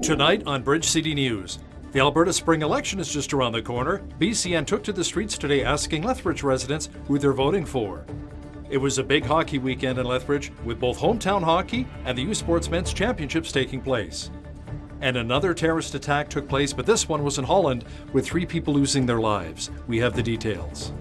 Tonight on Bridge City News, the Alberta spring election is just around the corner. BCN took to the streets today asking Lethbridge residents who they're voting for. It was a big hockey weekend in Lethbridge, with both hometown hockey and the U Sports Men's Championships taking place. And another terrorist attack took place, but this one was in Holland, with 3 people losing their lives. We have the details.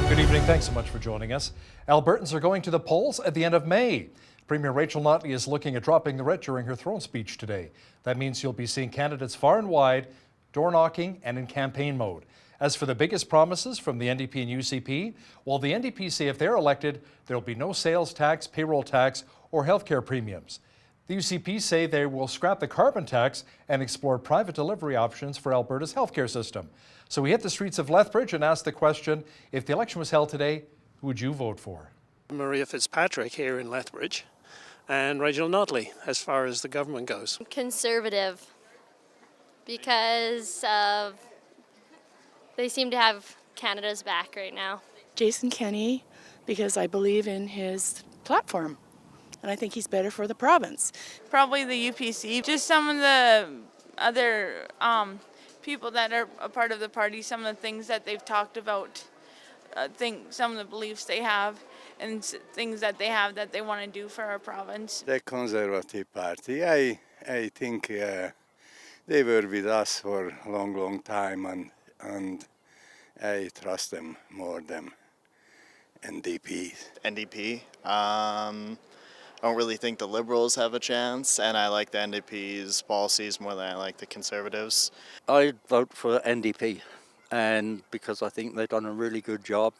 Good evening. Thanks so much for joining us. Albertans are going to the polls at the end of May. Premier Rachel Notley is looking at dropping the red during her throne speech today. That means you'll be seeing candidates far and wide, door knocking and in campaign mode. As for the biggest promises from the NDP and UCP, well, the NDP say if they're elected, there'll be no sales tax, payroll tax, or healthcare premiums. The UCP say they will scrap the carbon tax and explore private delivery options for Alberta's healthcare system. So we hit the streets of Lethbridge and asked the question, if the election was held today, who would you vote for? Maria Fitzpatrick here in Lethbridge, and Rachel Notley as far as the government goes. Conservative, because they seem to have Canada's back right now. Jason Kenney, because I believe in his platform, and I think he's better for the province. Probably the UPC. Just some of the other people that are a part of the party, some of the things that they've talked about, some of the beliefs they have, and things that they have that they want to do for our province. The Conservative Party, I think they were with us for a long time, and I trust them more than NDP. NDP. I don't really think the Liberals have a chance, and I like the NDP's policies more than I like the Conservatives. I'd vote for NDP, and because I think they've done a really good job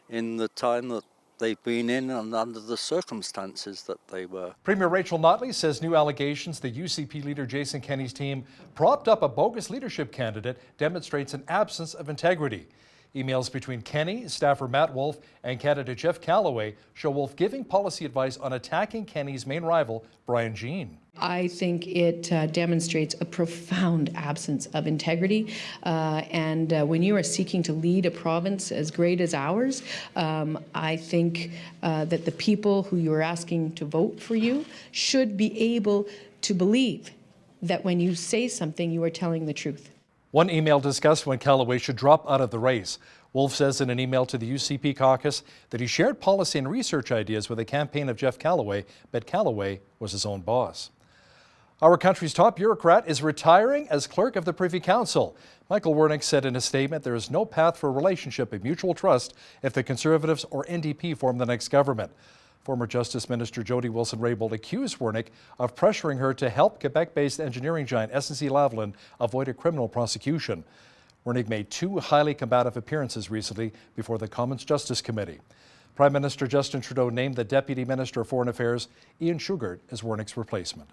in the time that they've been in and under the circumstances that they were. Premier Rachel Notley says new allegations the UCP leader Jason Kenney's team propped up a bogus leadership candidate demonstrates an absence of integrity. Emails between Kenney, staffer Matt Wolf, and candidate Jeff Callaway show Wolf giving policy advice on attacking Kenney's main rival, Brian Jean. I think it demonstrates a profound absence of integrity. And when you are seeking to lead a province as great as ours, I think that the people who you are asking to vote for you should be able to believe that when you say something, you are telling the truth. One email discussed when Callaway should drop out of the race. Wolf says in an email to the UCP caucus that he shared policy and research ideas with a campaign of Jeff Callaway, but Callaway was his own boss. Our country's top bureaucrat is retiring as clerk of the Privy Council. Michael Wernick said in a statement there is no path for a relationship of mutual trust if the Conservatives or NDP form the next government. Former Justice Minister Jody Wilson-Raybould accused Wernick of pressuring her to help Quebec-based engineering giant SNC-Lavalin avoid a criminal prosecution. Wernick made 2 highly combative appearances recently before the Commons Justice Committee. Prime Minister Justin Trudeau named the Deputy Minister of Foreign Affairs, Ian Shugart, as Wernick's replacement.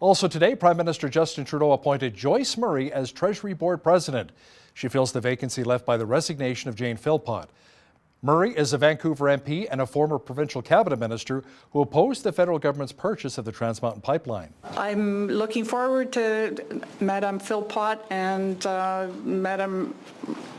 Also today, Prime Minister Justin Trudeau appointed Joyce Murray as Treasury Board President. She fills the vacancy left by the resignation of Jane Philpott. Murray is a Vancouver MP and a former provincial cabinet minister who opposed the federal government's purchase of the Trans Mountain Pipeline. I'm looking forward to Madame Philpott and Madame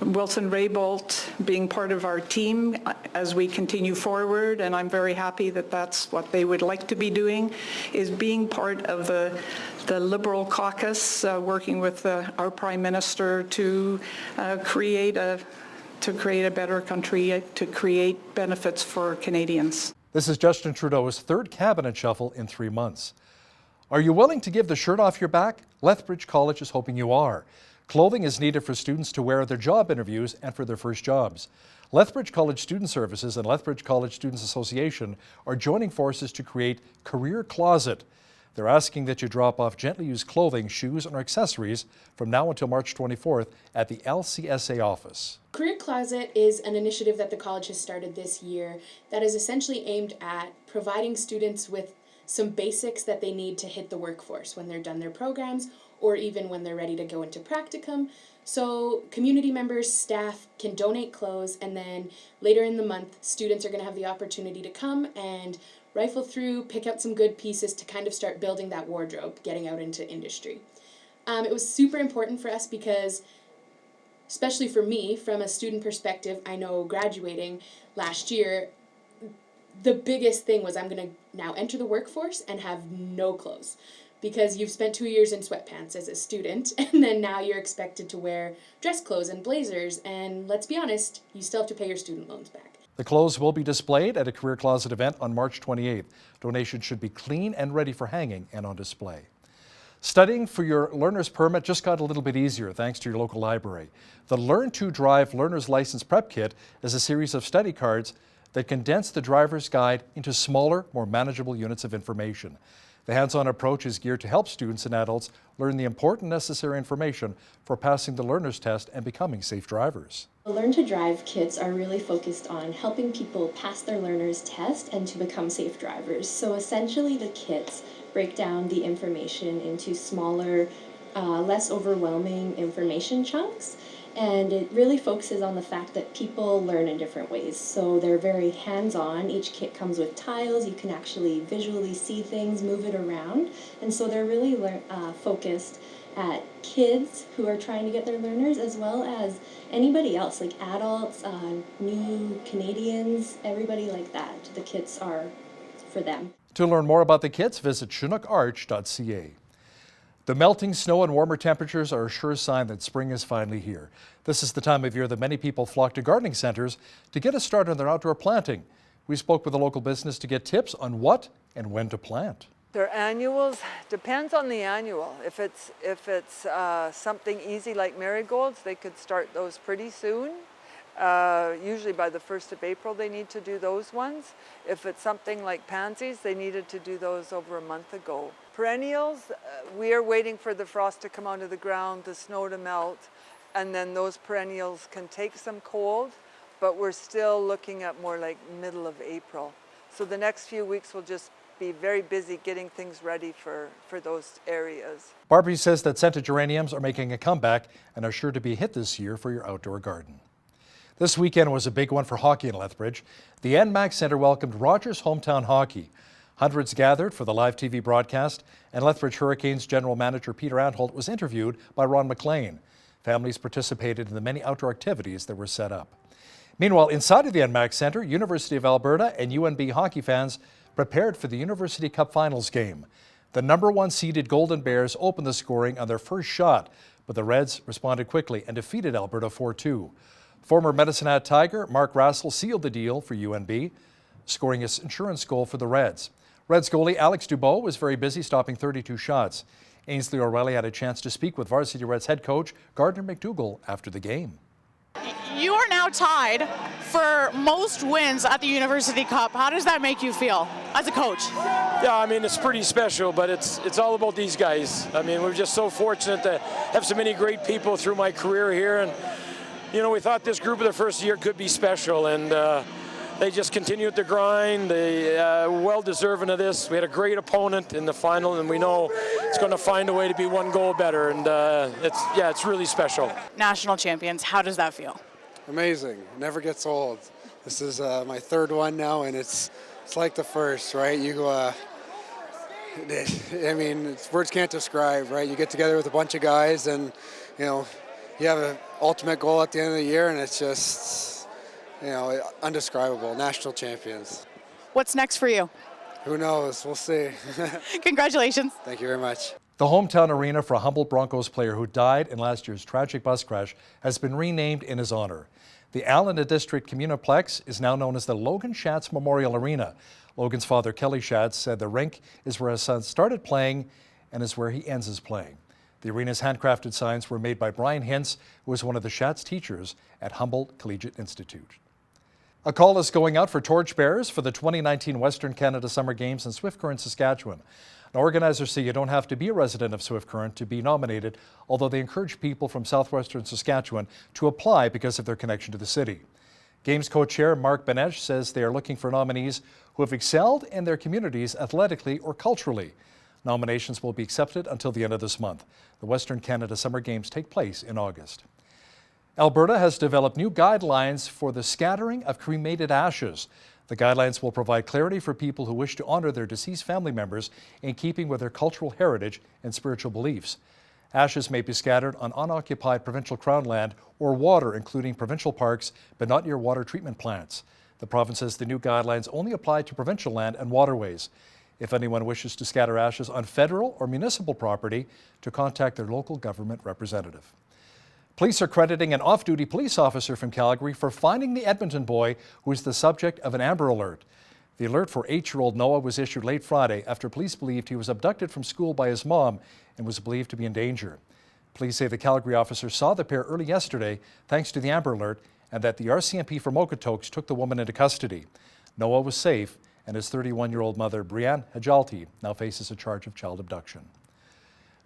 Wilson-Raybould being part of our team as we continue forward, and I'm very happy that that's what they would like to be doing, is being part of the Liberal caucus, working with our Prime Minister to create a better country, to create benefits for Canadians. This is Justin Trudeau's 3rd cabinet shuffle in 3 months. Are you willing to give the shirt off your back? Lethbridge College is hoping you are. Clothing is needed for students to wear at their job interviews and for their first jobs. Lethbridge College Student Services and Lethbridge College Students Association are joining forces to create Career Closet. They're asking that you drop off gently used clothing, shoes, and accessories from now until March 24th at the LCSA office. Career Closet is an initiative that the college has started this year that is essentially aimed at providing students with some basics that they need to hit the workforce when they're done their programs or even when they're ready to go into practicum. So community members, staff can donate clothes, and then later in the month, students are going to have the opportunity to come and rifle through, pick out some good pieces to kind of start building that wardrobe, getting out into industry. It was super important for us because, especially for me, from a student perspective, I know graduating last year, the biggest thing was I'm going to now enter the workforce and have no clothes, because you've spent 2 years in sweatpants as a student, and then now you're expected to wear dress clothes and blazers, and let's be honest, you still have to pay your student loans back. The clothes will be displayed at a Career Closet event on March 28th. Donations should be clean and ready for hanging and on display. Studying for your learner's permit just got a little bit easier thanks to your local library. The Learn to Drive Learner's License Prep Kit is a series of study cards that condense the driver's guide into smaller, more manageable units of information. The hands-on approach is geared to help students and adults learn the important necessary information for passing the learner's test and becoming safe drivers. The Learn to Drive kits are really focused on helping people pass their learner's test and to become safe drivers. So essentially the kits break down the information into smaller, less overwhelming information chunks. And it really focuses on the fact that people learn in different ways. So they're very hands-on. Each kit comes with tiles. You can actually visually see things, move it around. And so they're really focused at kids who are trying to get their learners, as well as anybody else, like adults, new Canadians, everybody like that. The kits are for them. To learn more about the kits, visit ChinookarCh.ca. The melting snow and warmer temperatures are a sure sign that spring is finally here. This is the time of year that many people flock to gardening centres to get a start on their outdoor planting. We spoke with a local business to get tips on what and when to plant. Their annuals depends on the annual. If it's something easy like marigolds, they could start those pretty soon. Usually by the 1st of April they need to do those ones. If it's something like pansies, they needed to do those over a month ago. Perennials, we are waiting for the frost to come out of the ground, the snow to melt, and then those perennials can take some cold, but we're still looking at more like middle of April. So the next few weeks will just be very busy getting things ready for those areas. Barbie says that scented geraniums are making a comeback and are sure to be a hit this year for your outdoor garden. This weekend was a big one for hockey in Lethbridge. The NMAC Centre welcomed Rogers Hometown Hockey. Hundreds gathered for the live TV broadcast, and Lethbridge Hurricanes General Manager Peter Antholt was interviewed by Ron McLean. Families participated in the many outdoor activities that were set up. Meanwhile, inside of the NMAC Centre, University of Alberta and UNB hockey fans prepared for the University Cup Finals game. The #1 seeded Golden Bears opened the scoring on their first shot, but the Reds responded quickly and defeated Alberta 4-2. Former Medicine Hat Tiger Mark Rassel sealed the deal for UNB, scoring his insurance goal for the Reds. Reds goalie Alex Dubois was very busy, stopping 32 shots. Ainsley O'Reilly had a chance to speak with Varsity Reds head coach Gardner McDougall after the game. You are now tied for most wins at the University Cup. How does that make you feel as a coach? Yeah, I mean, it's pretty special, but it's all about these guys. I mean, we're just so fortunate to have so many great people through my career here, and you know, we thought this group of the first year could be special, and they just continued the grind. They well deserving of this. We had a great opponent in the final, and we know it's going to find a way to be one goal better. And it's really special. National champions, how does that feel? Amazing. Never gets old. This is my third one now, and it's like the first, right? I mean, words can't describe, right? You get together with a bunch of guys, and you know, you have an ultimate goal at the end of the year, and it's just, you know, undescribable. National champions. What's next for you? Who knows? We'll see. Congratulations. Thank you very much. The hometown arena for a Humboldt Broncos player who died in last year's tragic bus crash has been renamed in his honor. The Allena District Communiplex is now known as the Logan Schatz Memorial Arena. Logan's father, Kelly Schatz, said the rink is where his son started playing and is where he ends his playing. The arena's handcrafted signs were made by Brian Hintz, who was one of the Schatz teachers at Humboldt Collegiate Institute. A call is going out for torchbearers for the 2019 Western Canada Summer Games in Swift Current, Saskatchewan. Now, organizers say you don't have to be a resident of Swift Current to be nominated, although they encourage people from southwestern Saskatchewan to apply because of their connection to the city. Games co-chair Mark Benesh says they are looking for nominees who have excelled in their communities athletically or culturally. Nominations will be accepted until the end of this month. The Western Canada Summer Games take place in August. Alberta has developed new guidelines for the scattering of cremated ashes. The guidelines will provide clarity for people who wish to honor their deceased family members in keeping with their cultural heritage and spiritual beliefs. Ashes may be scattered on unoccupied provincial crown land or water, including provincial parks, but not near water treatment plants. The province says the new guidelines only apply to provincial land and waterways. If anyone wishes to scatter ashes on federal or municipal property, to contact their local government representative. Police are crediting an off-duty police officer from Calgary for finding the Edmonton boy who is the subject of an Amber Alert. The alert for 8-year-old Noah was issued late Friday after police believed he was abducted from school by his mom and was believed to be in danger. Police say the Calgary officer saw the pair early yesterday thanks to the Amber Alert, and that the RCMP from Okotoks took the woman into custody. Noah was safe, and his 31-year-old mother, Brianne Hajalti, now faces a charge of child abduction.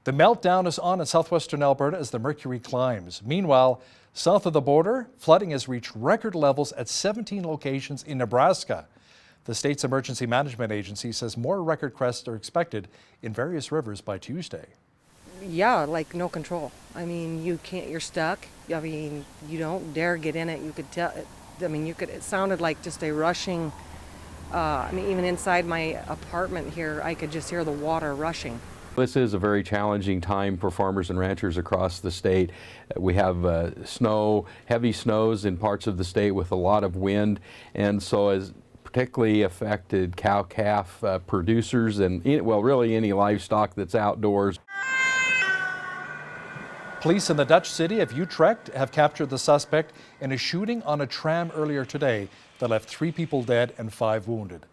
The meltdown is on in southwestern Alberta as the mercury climbs. Meanwhile, south of the border, flooding has reached record levels at 17 locations in Nebraska. The state's emergency management agency says more record crests are expected in various rivers by Tuesday. Yeah, like no control. I mean, you can't, you're stuck. I mean, you don't dare get in it. You could tell, I mean, it sounded like just a rushing, I mean, even inside my apartment here, I could just hear the water rushing. This is a very challenging time for farmers and ranchers across the state. We have snow, heavy snows in parts of the state with a lot of wind, and so as particularly affected cow-calf producers and, well, really any livestock that's outdoors. Police in the Dutch city of Utrecht have captured the suspect in a shooting on a tram earlier today that left 3 people dead and 5 wounded.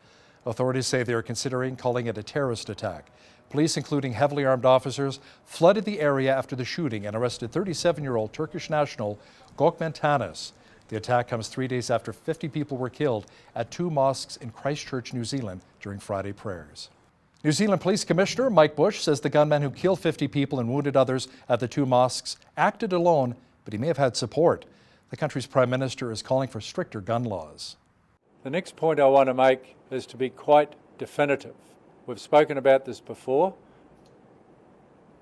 Authorities say they are considering calling it a terrorist attack. Police, including heavily armed officers, flooded the area after the shooting and arrested 37-year-old Turkish national Gökmen Tanis. The attack comes 3 days after 50 people were killed at 2 mosques in Christchurch, New Zealand during Friday prayers. New Zealand Police Commissioner Mike Bush says the gunman who killed 50 people and wounded others at the 2 mosques acted alone, but he may have had support. The country's Prime Minister is calling for stricter gun laws. The next point I want to make is to be quite definitive. We've spoken about this before,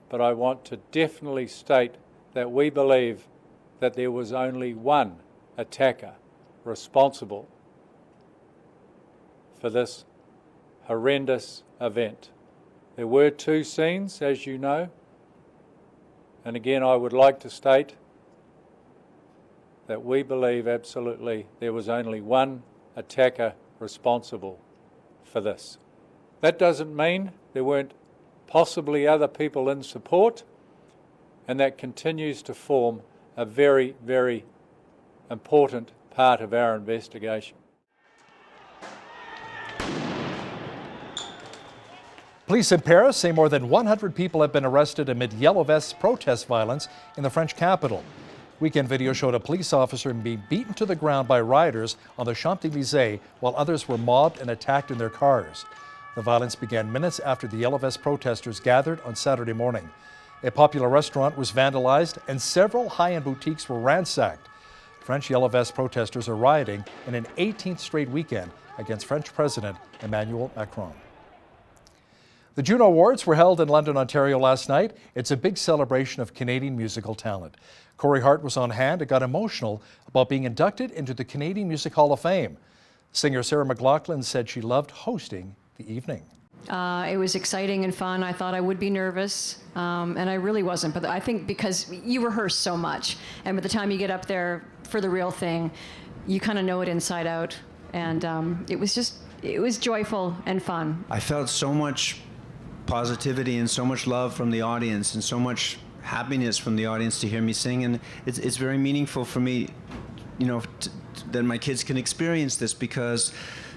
but I want to definitely state that we believe that there was only one attacker responsible for this horrendous event. There were 2 scenes, as you know, and again I would like to state that we believe absolutely there was only one attacker responsible for this. That doesn't mean there weren't possibly other people in support, and that continues to form a very, very important part of our investigation. Police in Paris say more than 100 people have been arrested amid Yellow Vests protest violence in the French capital. Weekend video showed a police officer being beaten to the ground by rioters on the Champs-Élysées while others were mobbed and attacked in their cars. The violence began minutes after the Yellow Vest protesters gathered on Saturday morning. A popular restaurant was vandalized and several high-end boutiques were ransacked. French Yellow Vest protesters are rioting in an 18th straight weekend against French President Emmanuel Macron. The Juno Awards were held in London, Ontario last night. It's a big celebration of Canadian musical talent. Corey Hart was on hand and got emotional about being inducted into the Canadian Music Hall of Fame. Singer Sarah McLachlan said she loved hosting the evening. It was exciting and fun. I thought I would be nervous, and I really wasn't. But I think because you rehearse so much, and by the time you get up there for the real thing, you kind of know it inside out. And it was joyful and fun. I felt so much positivity and so much love from the audience and so much happiness from the audience to hear me sing, and it's very meaningful for me, you know, that my kids can experience this because,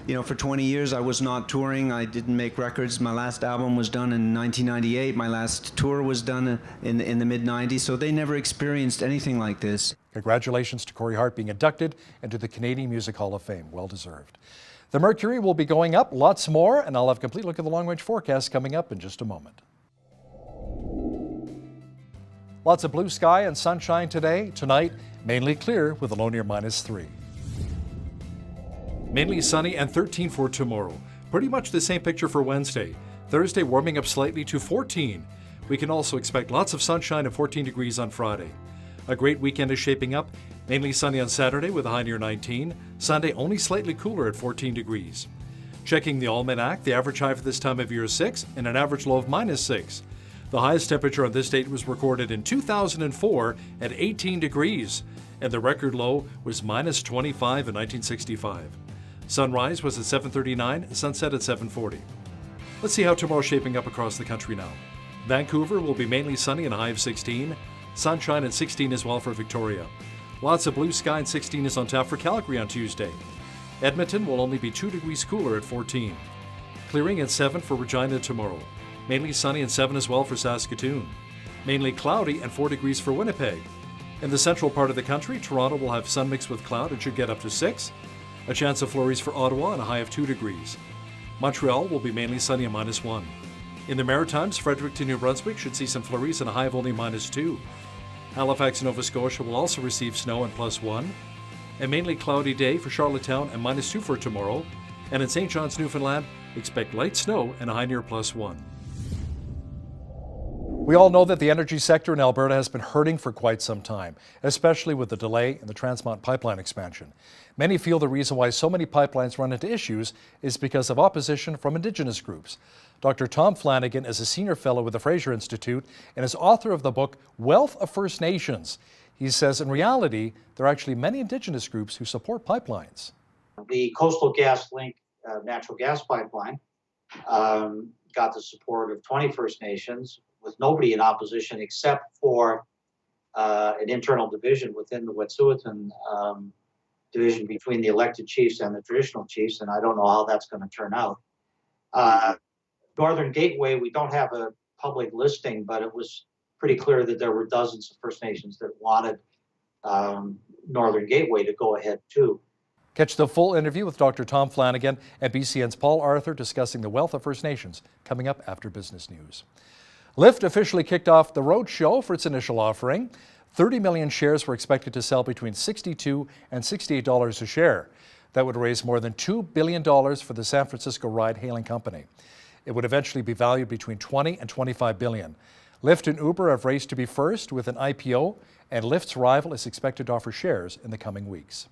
you know, for 20 years I was not touring. I didn't make records. My last album was done in 1998. My last tour was done in the mid-90s, so they never experienced anything like this. Congratulations to Corey Hart being inducted into the Canadian Music Hall of Fame. Well deserved. The mercury will be going up, lots more, and I'll have a complete look at the long-range forecast coming up in just a moment. Lots of blue sky and sunshine today. Tonight, mainly clear with a low near -3. Mainly sunny and 13 for tomorrow. Pretty much the same picture for Wednesday. Thursday warming up slightly to 14. We can also expect lots of sunshine and 14 degrees on Friday. A great weekend is shaping up. Mainly sunny on Saturday with a high near 19. Sunday only slightly cooler at 14 degrees. Checking the almanac, the average high for this time of year is 6 and an average low of -6. The highest temperature on this date was recorded in 2004 at 18 degrees, and the record low was minus 25 in 1965. Sunrise was at 7:39, sunset at 7:40. Let's see how tomorrow's shaping up across the country now. Vancouver will be mainly sunny and a high of 16. Sunshine at 16 as well for Victoria. Lots of blue sky and 16 is on tap for Calgary on Tuesday. Edmonton will only be 2 degrees cooler at 14. Clearing at 7 for Regina tomorrow. Mainly sunny and 7 as well for Saskatoon. Mainly cloudy and 4 degrees for Winnipeg. In the central part of the country, Toronto will have sun mixed with cloud and should get up to 6. A chance of flurries for Ottawa and a high of 2 degrees. Montreal will be mainly sunny and minus 1. In the Maritimes, Fredericton, New Brunswick should see some flurries and a high of only minus 2. Halifax, Nova Scotia will also receive snow and plus 1. A mainly cloudy day for Charlottetown and minus 2 for tomorrow. And in St. John's, Newfoundland, expect light snow and a high near plus 1. We all know that the energy sector in Alberta has been hurting for quite some time, especially with the delay in the Trans Mountain pipeline expansion. Many feel the reason why so many pipelines run into issues is because of opposition from Indigenous groups. Dr. Tom Flanagan is a senior fellow with the Fraser Institute and is author of the book Wealth of First Nations. He says in reality, there are actually many Indigenous groups who support pipelines. The Coastal GasLink natural gas pipeline got the support of 20 First Nations, with nobody in opposition except for an internal division within the Wet'suwet'en division between the elected chiefs and the traditional chiefs, and I don't know how that's going to turn out. Northern Gateway, we don't have a public listing, but it was pretty clear that there were dozens of First Nations that wanted Northern Gateway to go ahead too. Catch the full interview with Dr. Tom Flanagan and BCN's Paul Arthur discussing the wealth of First Nations coming up after business news. Lyft officially kicked off the roadshow for its initial offering. 30 million shares were expected to sell between $62 and $68 a share. That would raise more than $2 billion for the San Francisco ride-hailing company. It would eventually be valued between $20 and $25 billion. Lyft and Uber have raced to be first with an IPO, and Lyft's rival is expected to offer shares in the coming weeks.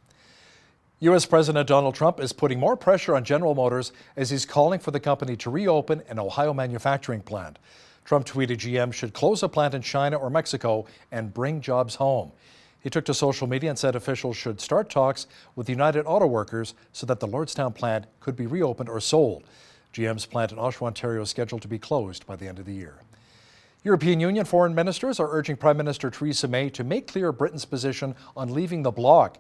U.S. President Donald Trump is putting more pressure on General Motors as he's calling for the company to reopen an Ohio manufacturing plant. Trump tweeted GM should close a plant in China or Mexico and bring jobs home. He took to social media and said officials should start talks with the United Auto Workers so that the Lordstown plant could be reopened or sold. GM's plant in Oshawa, Ontario is scheduled to be closed by the end of the year. European Union foreign ministers are urging Prime Minister Theresa May to make clear Britain's position on leaving the bloc.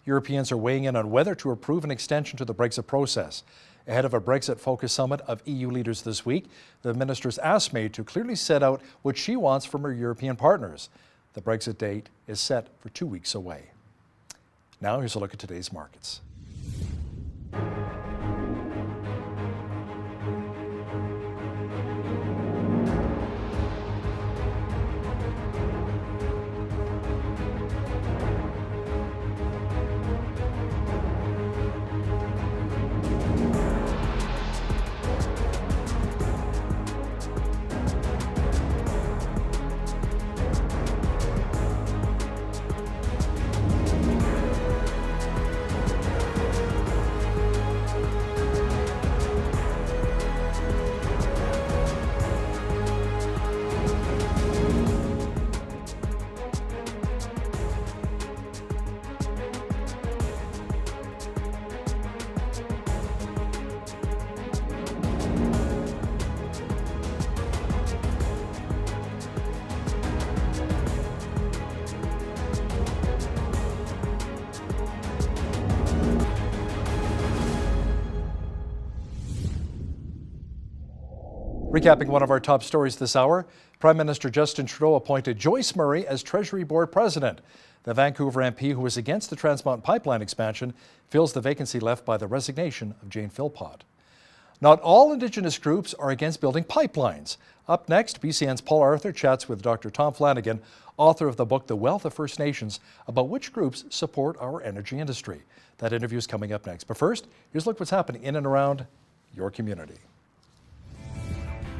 Europeans are weighing in on whether to approve an extension to the Brexit process. Ahead of a Brexit-focused summit of EU leaders this week, the ministers asked May to clearly set out what she wants from her European partners. The Brexit date is set for 2 weeks away. Now here's a look at today's markets. Recapping one of our top stories this hour, Prime Minister Justin Trudeau appointed Joyce Murray as Treasury Board President. The Vancouver MP, who is against the Trans Mountain pipeline expansion, fills the vacancy left by the resignation of Jane Philpott. Not all Indigenous groups are against building pipelines. Up next, BCN's Paul Arthur chats with Dr. Tom Flanagan, author of the book The Wealth of First Nations, about which groups support our energy industry. That interview is coming up next. But first, here's a look at what's happening in and around your community.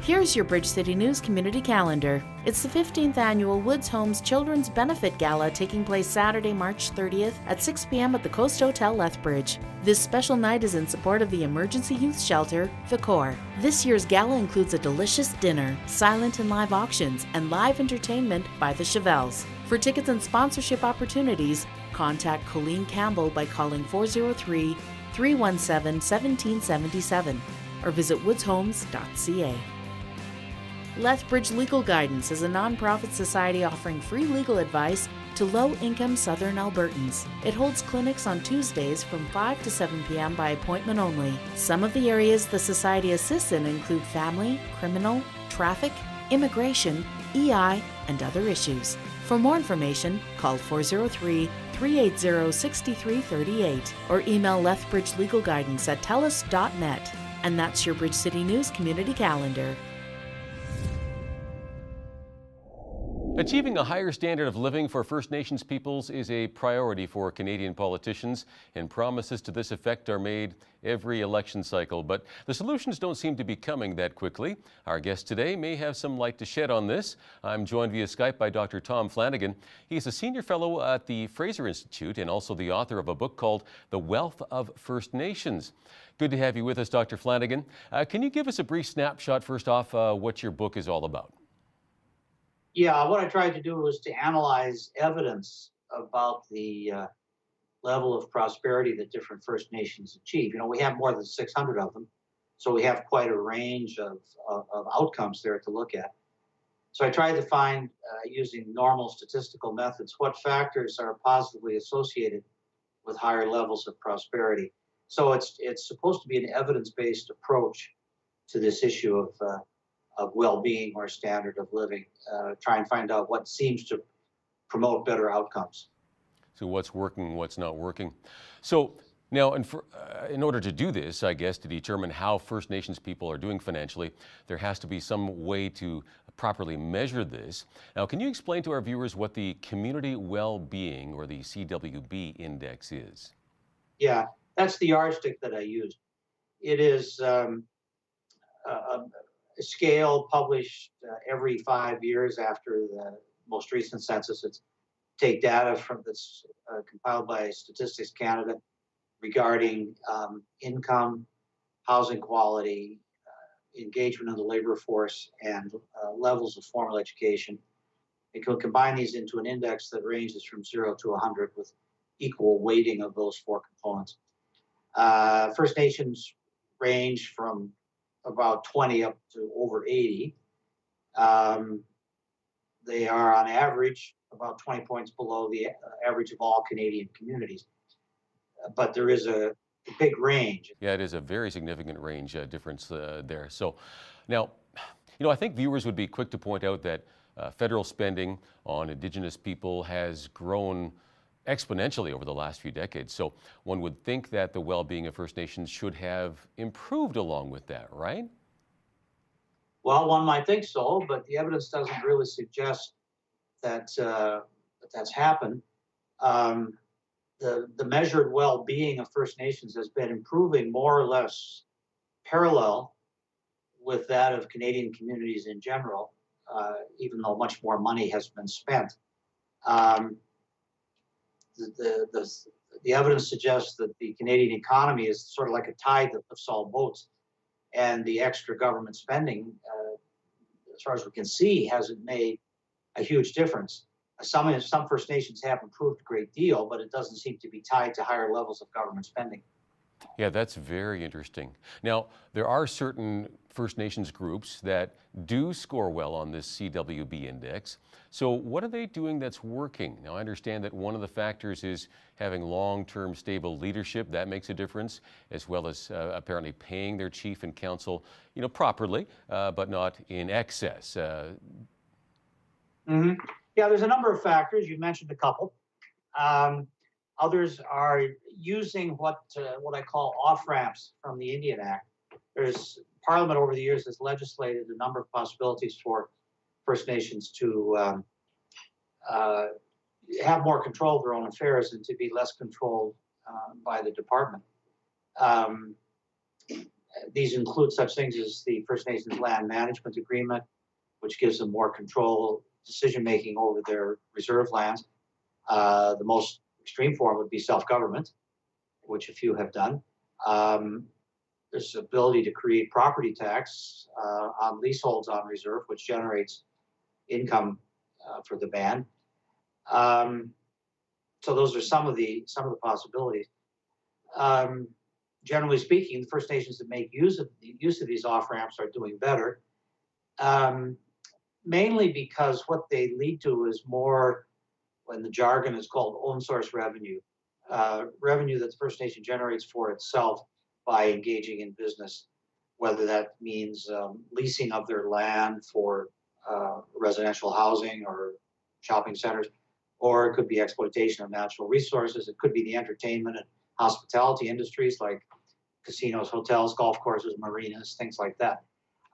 Here's your Bridge City News Community Calendar. It's the 15th annual Woods Homes Children's Benefit Gala taking place Saturday, March 30th at 6 p.m. at the Coast Hotel, Lethbridge. This special night is in support of the Emergency Youth Shelter, the CORE. This year's gala includes a delicious dinner, silent and live auctions, and live entertainment by the Chevelles. For tickets and sponsorship opportunities, contact Colleen Campbell by calling 403-317-1777 or visit woodshomes.ca. Lethbridge Legal Guidance is a nonprofit society offering free legal advice to low-income Southern Albertans. It holds clinics on Tuesdays from 5 to 7 p.m. by appointment only. Some of the areas the society assists in include family, criminal, traffic, immigration, EI, and other issues. For more information, call 403-380-6338 or email Lethbridge Legal Guidance at telus.net. And that's your Bridge City News Community Calendar. Achieving a higher standard of living for First Nations peoples is a priority for Canadian politicians, and promises to this effect are made every election cycle. But the solutions don't seem to be coming that quickly. Our guest today may have some light to shed on this. I'm joined via Skype by Dr. Tom Flanagan. He's a senior fellow at the Fraser Institute and also the author of a book called The Wealth of First Nations. Good to have you with us, Dr. Flanagan. Can you give us a brief snapshot, first off, what your book is all about? Yeah, what I tried to do was to analyze evidence about the level of prosperity that different First Nations achieve. You know, we have more than 600 of them, so we have quite a range of outcomes there to look at. So I tried to find, using normal statistical methods, what factors are positively associated with higher levels of prosperity. So it's supposed to be an evidence-based approach to this issue of well-being or standard of living, try and find out what seems to promote better outcomes. So what's working, what's not working. So now, in order to do this, I guess, to determine how First Nations people are doing financially, there has to be some way to properly measure this. Now, can you explain to our viewers what the Community Well-Being, or the CWB Index, is? Yeah, that's the yardstick that I used. It is a scale published every 5 years after the most recent census. It's take data from that's compiled by Statistics Canada regarding income, housing quality, engagement in the labor force, and levels of formal education. It can combine these into an index that ranges from 0 to 100 with equal weighting of those four components. First Nations range from about 20 up to over 80. They are on average about 20 points below the average of all Canadian communities. But there is a big range. Yeah, it is a very significant range difference there. So now, you know, I think viewers would be quick to point out that federal spending on Indigenous people has grown exponentially over the last few decades. So one would think that the well-being of First Nations should have improved along with that, right? Well, one might think so, but the evidence doesn't really suggest that that's happened. The measured well-being of First Nations has been improving more or less parallel with that of Canadian communities in general, even though much more money has been spent. The evidence suggests that the Canadian economy is sort of like a tide that lifts all boats, and the extra government spending, as far as we can see, hasn't made a huge difference. Some First Nations have improved a great deal, but it doesn't seem to be tied to higher levels of government spending. Yeah, that's very interesting. Now, there are certain First Nations groups that do score well on this CWB index. So what are they doing that's working? Now, I understand that one of the factors is having long-term stable leadership. That makes a difference, as well as apparently paying their chief and council, you know, properly, but not in excess. Yeah, there's a number of factors. You mentioned a couple. Others are using what I call off-ramps from the Indian Act. There's Parliament over the years has legislated a number of possibilities for First Nations to have more control of their own affairs and to be less controlled by the department. These include such things as the First Nations Land Management Agreement, which gives them more control, decision-making over their reserve lands. The most extreme form would be self-government, which a few have done. There's the ability to create property tax on leaseholds on reserve, which generates income for the band. So those are some of the possibilities. Generally speaking, the First Nations that make use of these off-ramps are doing better, mainly because what they lead to is more, when the jargon is called own source revenue, revenue that the First Nation generates for itself by engaging in business, whether that means leasing of their land for residential housing or shopping centers, or it could be exploitation of natural resources. It could be the entertainment and hospitality industries like casinos, hotels, golf courses, marinas, things like that.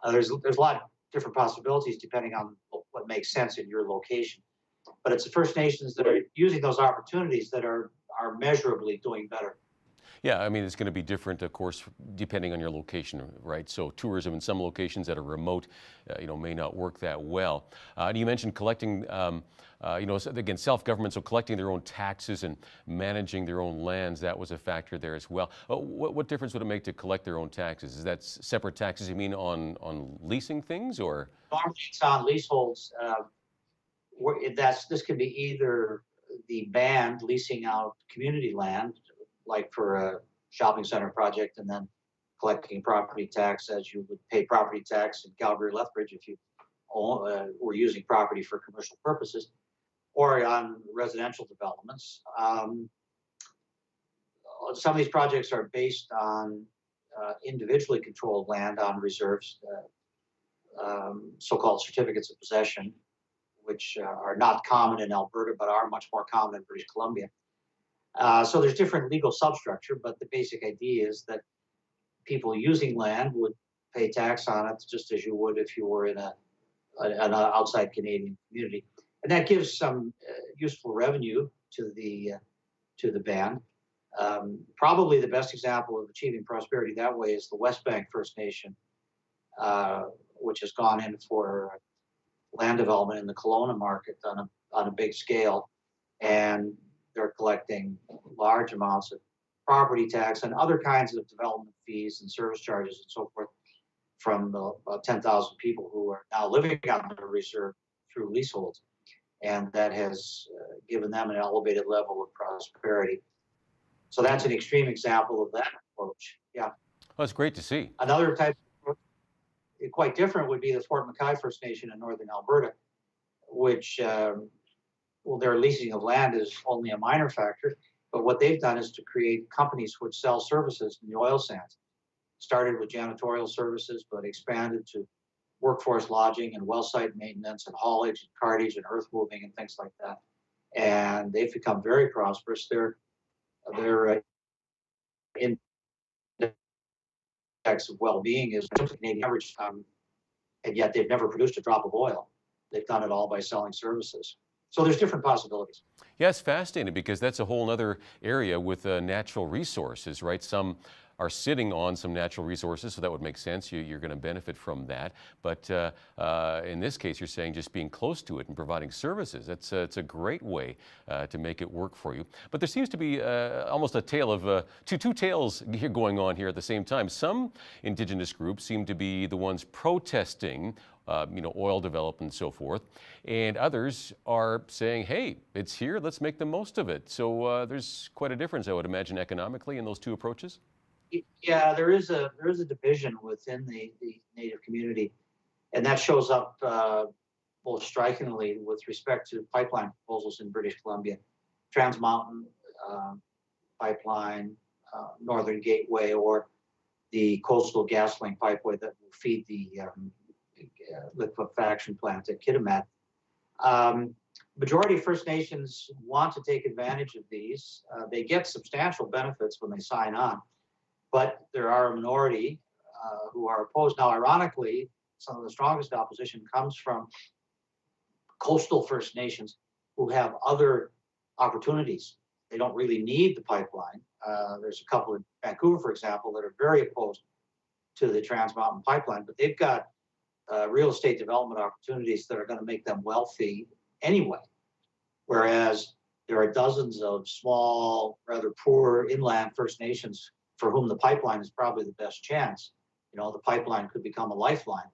There's a lot of different possibilities depending on what makes sense in your location. But it's the First Nations that are using those opportunities that are measurably doing better. Yeah, I mean, it's going to be different, of course, depending on your location, right? So tourism in some locations that are remote, may not work that well. You mentioned collecting, again, self-government, so collecting their own taxes and managing their own lands, that was a factor there as well. What difference would it make to collect their own taxes? Is that separate taxes, you mean, on leasing things, or? Normally it's on leaseholds. This can be either the band leasing out community land, like for a shopping center project, and then collecting property tax as you would pay property tax in Calgary Lethbridge if you were using property for commercial purposes, or on residential developments. Some of these projects are based on individually controlled land on reserves, so-called certificates of possession, which are not common in Alberta, but are much more common in British Columbia. So there's different legal substructure, but the basic idea is that people using land would pay tax on it just as you would if you were in an outside Canadian community. And that gives some useful revenue to the band. Probably the best example of achieving prosperity that way is the West Bank First Nation, which has gone in for land development in the Kelowna market on a big scale. And they're collecting large amounts of property tax and other kinds of development fees and service charges and so forth from about 10,000 people who are now living on the reserve through leaseholds. And that has given them an elevated level of prosperity. So that's an extreme example of that approach. Yeah. Well, that's great to see. Another type of approach, quite different, would be the Fort McKay First Nation in northern Alberta, which their leasing of land is only a minor factor, but what they've done is to create companies which sell services in the oil sands. Started with janitorial services, but expanded to workforce lodging and well site maintenance and haulage and cartage and earth moving and things like that. And they've become very prosperous. Their index of well-being is Canadian average, and yet they've never produced a drop of oil. They've done it all by selling services. So there's different possibilities. Yeah, it's fascinating because that's a whole other area with natural resources, right? Some are sitting on some natural resources, so that would make sense. You're going to benefit from that. But in this case, you're saying just being close to it and providing services. It's a great way to make it work for you. But there seems to be almost a tale of two tales here going on here at the same time. Some Indigenous groups seem to be the ones protesting oil development and so forth. And others are saying, hey, it's here, let's make the most of it. So there's quite a difference, I would imagine, economically in those two approaches. Yeah, there is a division within the Native community, and that shows up most strikingly with respect to pipeline proposals in British Columbia. Trans Mountain Pipeline, Northern Gateway, or the Coastal GasLink Pipeway that will feed the liquefaction plant at Kitimat. Majority of First Nations want to take advantage of these. They get substantial benefits when they sign on, but there are a minority who are opposed. Now, ironically, some of the strongest opposition comes from coastal First Nations who have other opportunities. They don't really need the pipeline. There's a couple in Vancouver, for example, that are very opposed to the Trans Mountain Pipeline, but they've got real estate development opportunities that are going to make them wealthy anyway. Whereas there are dozens of small, rather poor inland First Nations for whom the pipeline is probably the best chance. You know, the pipeline could become a lifeline,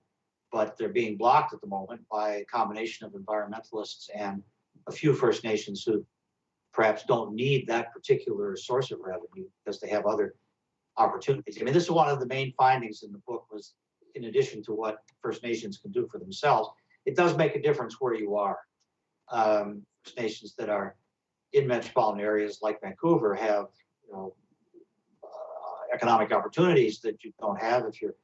but they're being blocked at the moment by a combination of environmentalists and a few First Nations who perhaps don't need that particular source of revenue because they have other opportunities. I mean, this is one of the main findings in the book was, in addition to what First Nations can do for themselves, it does make a difference where you are. First Nations that are in metropolitan areas like Vancouver have, you know, economic opportunities that you don't have if you're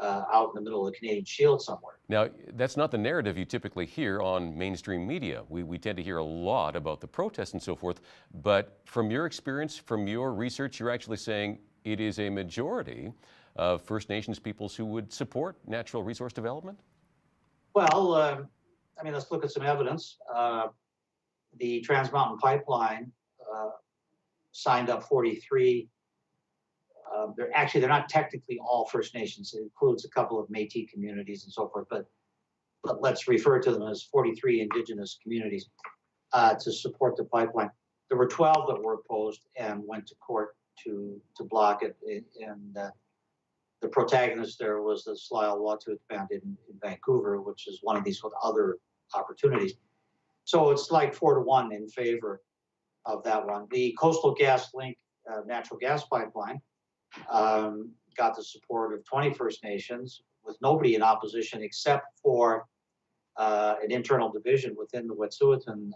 out in the middle of the Canadian Shield somewhere. Now, that's not the narrative you typically hear on mainstream media. We tend to hear a lot about the protests and so forth, but from your experience, from your research, you're actually saying it is a majority of First Nations peoples who would support natural resource development? Well, I mean, let's look at some evidence. The Trans Mountain Pipeline signed up 43. They're not technically all First Nations. It includes a couple of Métis communities and so forth, but let's refer to them as 43 Indigenous communities to support the pipeline. There were 12 that were opposed and went to court to block it. And the protagonist there was the Slisle-Waututh Band in Vancouver, which is one of these with other opportunities. So it's like 4-1 in favor of that one. The Coastal GasLink natural gas pipeline got the support of 20 First Nations with nobody in opposition except for an internal division within the Wet'suwet'en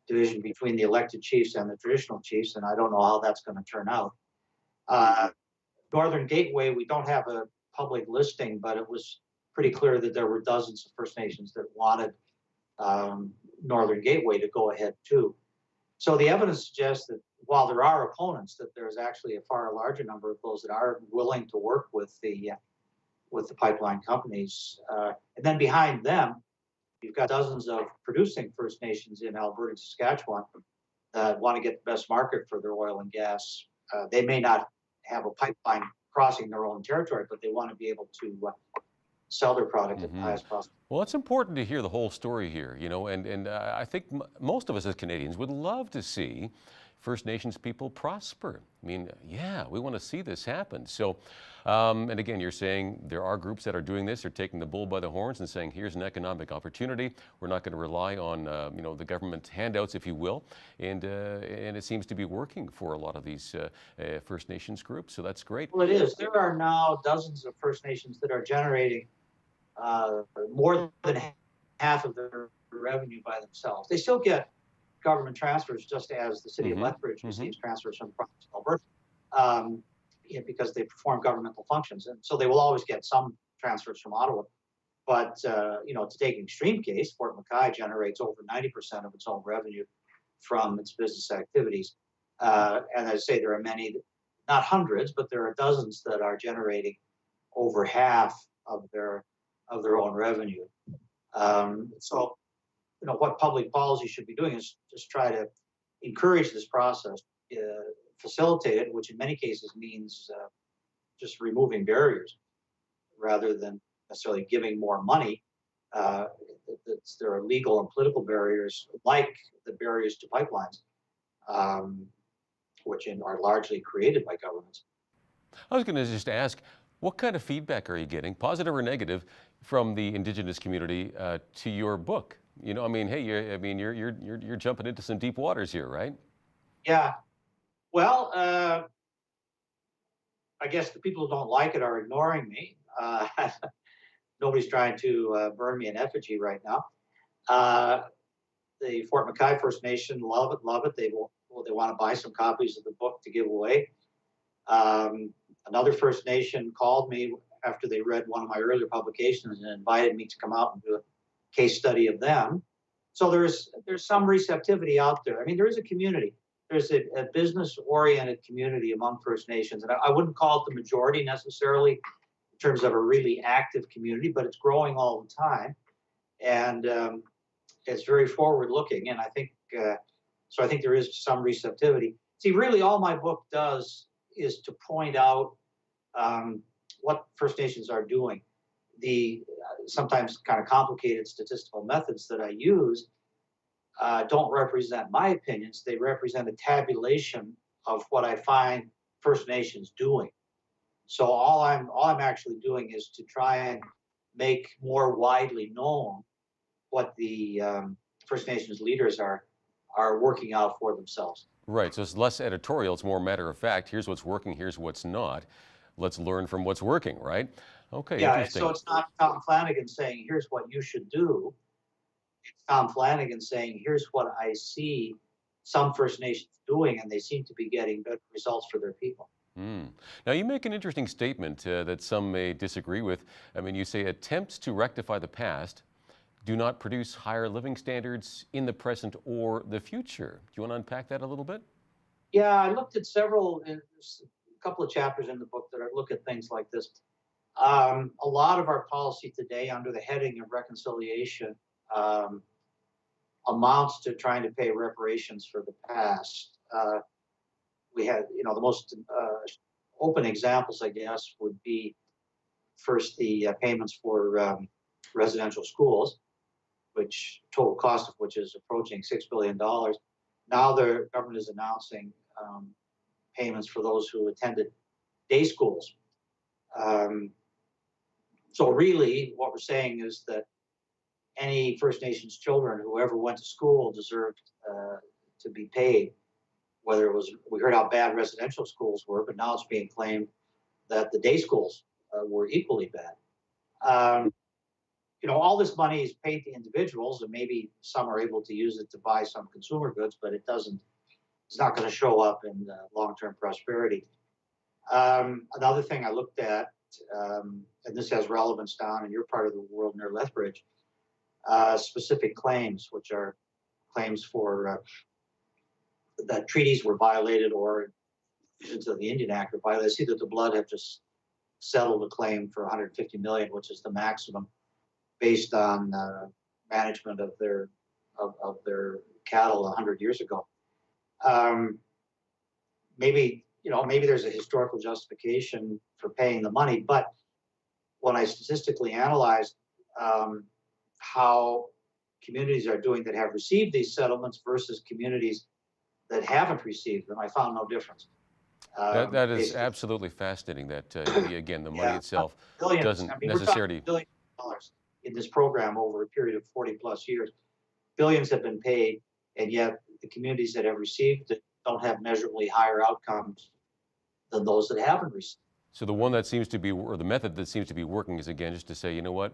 division between the elected chiefs and the traditional chiefs, and I don't know how that's going to turn out. Northern Gateway, we don't have a public listing, but it was pretty clear that there were dozens of First Nations that wanted Northern Gateway to go ahead too. So the evidence suggests that while there are opponents, that there's actually a far larger number of those that are willing to work with the pipeline companies. And then behind them, you've got dozens of producing First Nations in Alberta and Saskatchewan that want to get the best market for their oil and gas. They may not have a pipeline crossing their own territory, but they want to be able to sell their product at the highest possible. Well, it's important to hear the whole story here, you know, and I think most of us as Canadians would love to see First Nations people prosper. I mean, yeah, we want to see this happen. So, and again, you're saying there are groups that are doing this, they're taking the bull by the horns and saying, here's an economic opportunity. We're not going to rely on, you know, the government handouts, if you will. And it seems to be working for a lot of these First Nations groups. So that's great. Well, it is. There are now dozens of First Nations that are generating more than half of their revenue by themselves. They still get government transfers, just as the city of Lethbridge receives transfers from the province of Alberta, because they perform governmental functions, and so they will always get some transfers from Ottawa. But you know, to take an extreme case, Fort McKay generates over 90% of its own revenue from its business activities, and as I say, there are many, not hundreds, but there are dozens that are generating over half of their own revenue. So, you know, what public policy should be doing is just try to encourage this process, facilitate it, which in many cases means just removing barriers rather than necessarily giving more money. There are legal and political barriers, like the barriers to pipelines, which are largely created by governments. I was going to just ask, what kind of feedback are you getting, positive or negative, from the Indigenous community to your book? You know, I mean, hey, you're jumping into some deep waters here, right? Yeah. Well, I guess the people who don't like it are ignoring me. Nobody's trying to burn me in effigy right now. The Fort McKay First Nation love it. They want to buy some copies of the book to give away. Another First Nation called me after they read one of my earlier publications and invited me to come out and do a case study of them. So there's some receptivity out there. I mean, there is a community. There's a business-oriented community among First Nations, and I wouldn't call it the majority necessarily in terms of a really active community, but it's growing all the time, and it's very forward-looking. And I think so. I think there is some receptivity. See, really, all my book does is to point out what First Nations are doing. The sometimes kind of complicated statistical methods that I use don't represent my opinions. They represent a tabulation of what I find First Nations doing. So all I'm actually doing is to try and make more widely known what the First Nations leaders are working out for themselves. Right, so it's less editorial, it's more matter of fact. Here's what's working, here's what's not. Let's learn from what's working, right? Okay, Yeah, interesting. so it's not Tom Flanagan saying, here's what you should do. It's Tom Flanagan saying, here's what I see some First Nations doing, and they seem to be getting good results for their people. Now, you make an interesting statement that some may disagree with. I mean, you say attempts to rectify the past do not produce higher living standards in the present or the future. Do you want to unpack that a little bit? Yeah, I looked at a couple of chapters in the book that I look at things like this. A lot of our policy today under the heading of reconciliation amounts to trying to pay reparations for the past. We had, the most open examples, I guess, would be first the payments for residential schools, which total cost of which is approaching $6 billion. Now the government is announcing payments for those who attended day schools. So really what we're saying is that any First Nations children who ever went to school deserved to be paid. Whether it was, we heard how bad residential schools were, but now it's being claimed that the day schools were equally bad. All this money is paid to individuals, and maybe some are able to use it to buy some consumer goods, but it's not going to show up in long-term prosperity. Another thing I looked at, and this has relevance down in your part of the world near Lethbridge, specific claims, which are claims for that treaties were violated or provisions of the Indian Act were violated. I see that the Blood have just settled a claim for $150 million, which is the maximum based on management of their cattle 100 years ago. Maybe there's a historical justification for paying the money, but when I statistically analyzed how communities are doing that have received these settlements versus communities that haven't received them, I found no difference. That is absolutely fascinating that, again, the money itself doesn't necessarily... Billions of dollars in this program over a period of 40 plus years. Billions have been paid, and yet the communities that have received it don't have measurably higher outcomes than those that haven't received. So the one that seems to be, or the method that seems to be working is, again, just to say, you know what,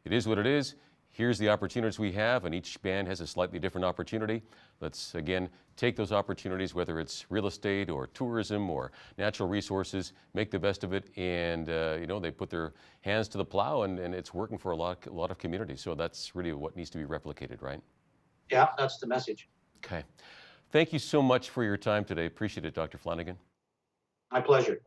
it is what it is. Here's the opportunities we have, and each band has a slightly different opportunity. Let's, again, take those opportunities, whether it's real estate or tourism or natural resources, make the best of it, and, they put their hands to the plow, and it's working for a lot of communities. So that's really what needs to be replicated, right? Yeah, that's the message. Okay. Thank you so much for your time today. Appreciate it, Dr. Flanagan. My pleasure.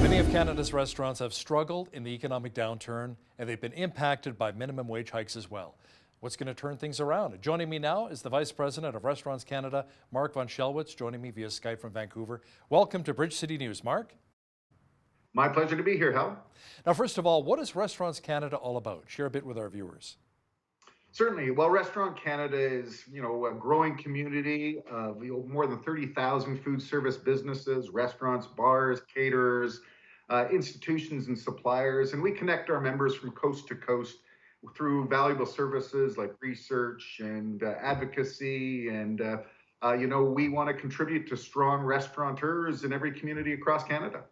Many of Canada's restaurants have struggled in the economic downturn, and they've been impacted by minimum wage hikes as well. What's going to turn things around? Joining me now is the Vice President of Restaurants Canada, Mark von Schelwitz, joining me via Skype from Vancouver. Welcome to Bridge City News, Mark. My pleasure to be here, Hal. Now, first of all, what is Restaurants Canada all about? Share a bit with our viewers. Certainly. Well, Restaurant Canada is, a growing community of more than 30,000 food service businesses, restaurants, bars, caterers, institutions, and suppliers. And we connect our members from coast to coast through valuable services like research and advocacy. And, we want to contribute to strong restaurateurs in every community across Canada.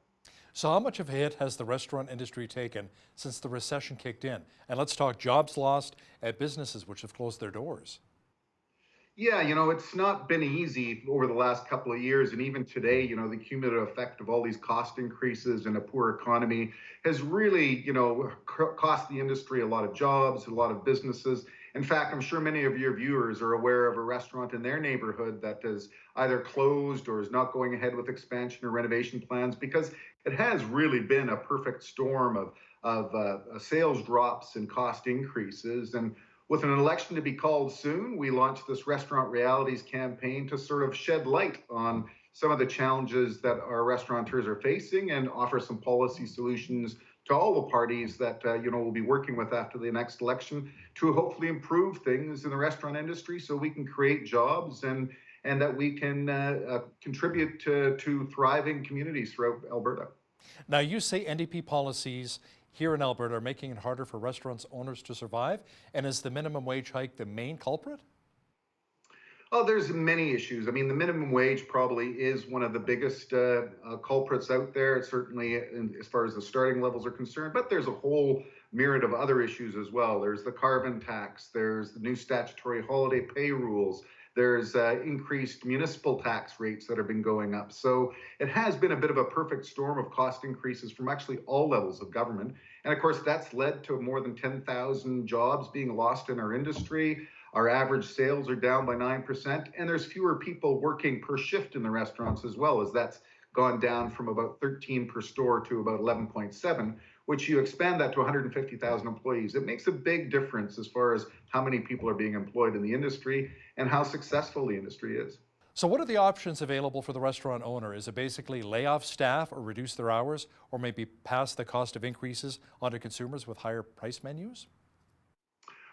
So how much of a hit has the restaurant industry taken since the recession kicked in? And let's talk jobs lost at businesses which have closed their doors. Yeah, it's not been easy over the last couple of years. And even today, the cumulative effect of all these cost increases and a poor economy has really, cost the industry a lot of jobs, a lot of businesses. In fact, I'm sure many of your viewers are aware of a restaurant in their neighborhood that has either closed or is not going ahead with expansion or renovation plans because it has really been a perfect storm of sales drops and cost increases. And with an election to be called soon, we launched this Restaurant Realities campaign to sort of shed light on some of the challenges that our restaurateurs are facing and offer some policy solutions to all the parties that we'll be working with after the next election to hopefully improve things in the restaurant industry so we can create jobs and that we can contribute to thriving communities throughout Alberta. Now, you say NDP policies here in Alberta are making it harder for restaurants owners to survive, and is the minimum wage hike the main culprit? Oh, there's many issues. I mean, the minimum wage probably is one of the biggest culprits out there, certainly as far as the starting levels are concerned, but there's a whole myriad of other issues as well. There's the carbon tax, there's the new statutory holiday pay rules, there's increased municipal tax rates that have been going up. So it has been a bit of a perfect storm of cost increases from actually all levels of government. And of course, that's led to more than 10,000 jobs being lost in our industry. Our average sales are down by 9%, and there's fewer people working per shift in the restaurants as well, as that's gone down from about 13 per store to about 11.7, which you expand that to 150,000 employees. It makes a big difference as far as how many people are being employed in the industry and how successful the industry is. So what are the options available for the restaurant owner? Is it basically lay off staff or reduce their hours, or maybe pass the cost of increases onto consumers with higher price menus?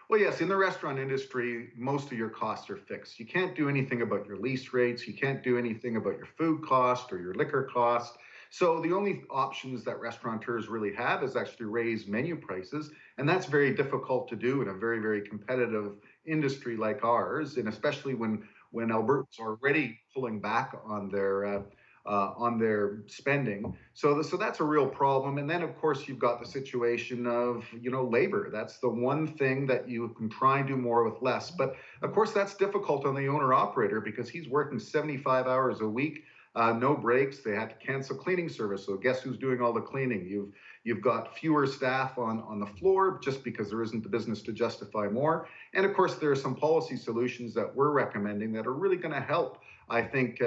Well, yes, in the restaurant industry, most of your costs are fixed. You can't do anything about your lease rates. You can't do anything about your food cost or your liquor cost. So the only options that restaurateurs really have is actually raise menu prices. And that's very difficult to do in a very, very competitive industry like ours. And especially when Alberta's already pulling back on their spending. So that's a real problem. And then, of course, you've got the situation of, labor. That's the one thing that you can try and do more with less. But of course, that's difficult on the owner operator because he's working 75 hours a week, no breaks. They had to cancel cleaning service. So guess who's doing all the cleaning? You've got fewer staff on the floor just because there isn't the business to justify more. And of course, there are some policy solutions that we're recommending that are really going to help, I think,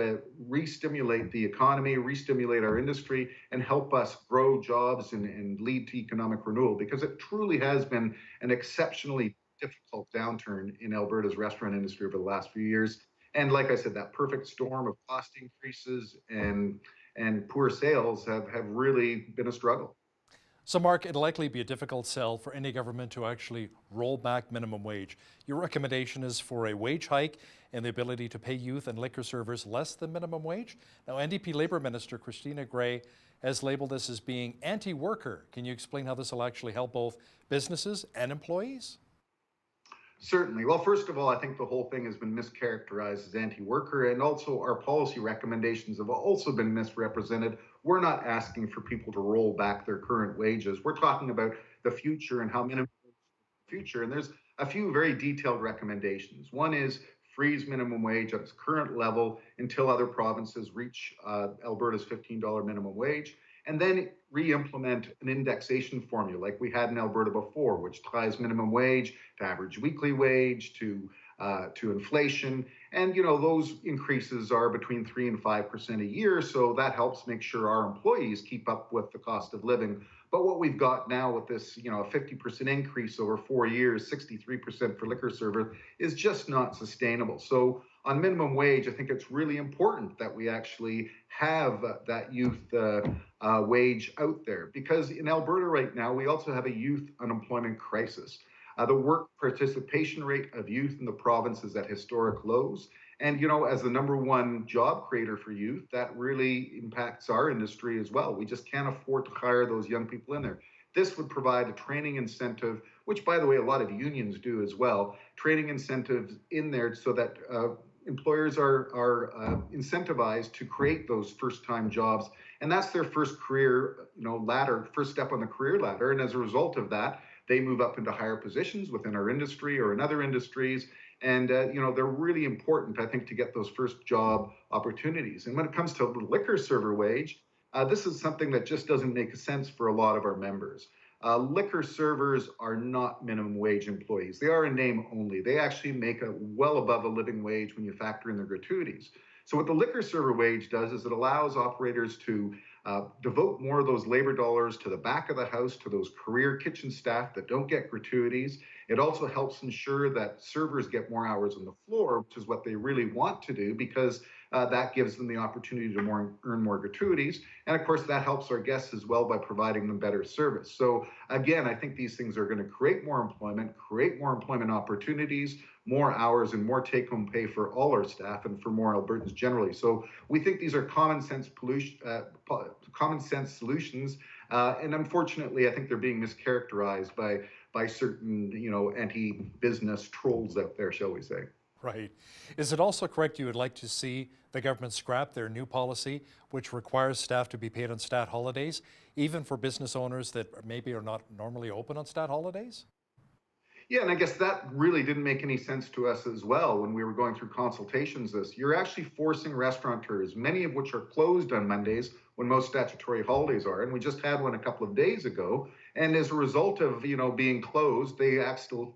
re-stimulate the economy, re-stimulate our industry, and help us grow jobs and lead to economic renewal, because it truly has been an exceptionally difficult downturn in Alberta's restaurant industry over the last few years. And like I said, that perfect storm of cost increases and poor sales have really been a struggle. So Mark, it'll likely be a difficult sell for any government to actually roll back minimum wage. Your recommendation is for a wage hike and the ability to pay youth and liquor servers less than minimum wage. Now, NDP Labour Minister Christina Gray has labeled this as being anti-worker. Can you explain how this will actually help both businesses and employees? Certainly. Well, first of all, I think the whole thing has been mischaracterized as anti-worker, and also our policy recommendations have also been misrepresented. We're not asking for people to roll back their current wages. We're talking about the future and how minimum wage is the future. And there's a few very detailed recommendations. One is freeze minimum wage at its current level until other provinces reach Alberta's $15 minimum wage, and then re-implement an indexation formula like we had in Alberta before, which ties minimum wage to average weekly wage, to inflation. And, those increases are between 3% and 5% a year. So that helps make sure our employees keep up with the cost of living. But what we've got now with this, a 50% increase over 4 years, 63% for liquor server, is just not sustainable. So on minimum wage, I think it's really important that we actually have that youth wage out there, because in Alberta right now, we also have a youth unemployment crisis. The work participation rate of youth in the province is at historic lows. And, as the number one job creator for youth, that really impacts our industry as well. We just can't afford to hire those young people in there. This would provide a training incentive, which, by the way, a lot of unions do as well, training incentives in there so that employers are incentivized to create those first-time jobs. And that's their first career, ladder, first step on the career ladder. And as a result of that, they move up into higher positions within our industry or in other industries. And, they're really important, I think, to get those first job opportunities. And when it comes to the liquor server wage, this is something that just doesn't make sense for a lot of our members. Liquor servers are not minimum wage employees. They are in name only. They actually make well above a living wage when you factor in their gratuities. So what the liquor server wage does is it allows operators to devote more of those labor dollars to the back of the house, to those career kitchen staff that don't get gratuities. It also helps ensure that servers get more hours on the floor, which is what they really want to do, because that gives them the opportunity to earn more gratuities. And of course, that helps our guests as well by providing them better service. So again, I think these things are going to create more employment opportunities, more hours, and more take-home pay for all our staff and for more Albertans generally. So we think these are common sense solutions. And unfortunately, I think they're being mischaracterized by certain, anti-business trolls out there, shall we say. Right. Is it also correct you would like to see the government scrap their new policy, which requires staff to be paid on stat holidays, even for business owners that maybe are not normally open on stat holidays? Yeah, and I guess that really didn't make any sense to us as well when we were going through consultations this. You're actually forcing restaurateurs, many of which are closed on Mondays when most statutory holidays are, and we just had one a couple of days ago. And as a result of being closed, they